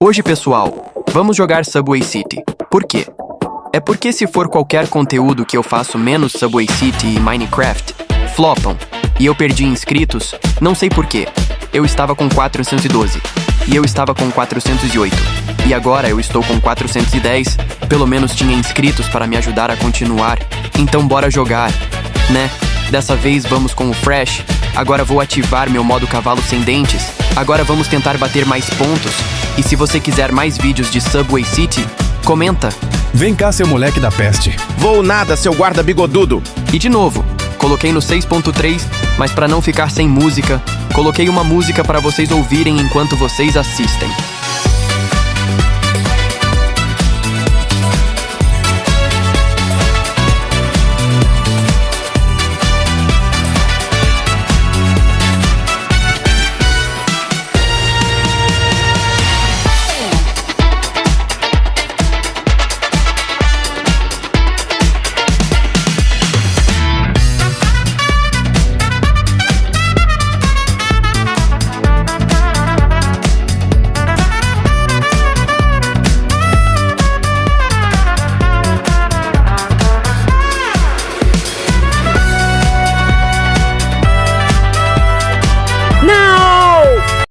Hoje, pessoal, vamos jogar Subway City. Por quê? É porque se for qualquer conteúdo que eu faço menos Subway City e Minecraft, flopam. E eu perdi inscritos, não sei por quê. Eu estava com 412. E eu estava com 408. E agora eu estou com 410. Pelo menos tinha inscritos para me ajudar a continuar. Então bora jogar, né? Dessa vez vamos com o Fresh. Agora vou ativar meu modo cavalo sem dentes. Agora vamos tentar bater mais pontos. E se você quiser mais vídeos de Subway City, comenta. Vem cá, seu moleque da peste. Vou nada, seu guarda bigodudo. E de novo, coloquei no 6.3, mas para não ficar sem música, coloquei uma música para vocês ouvirem enquanto vocês assistem.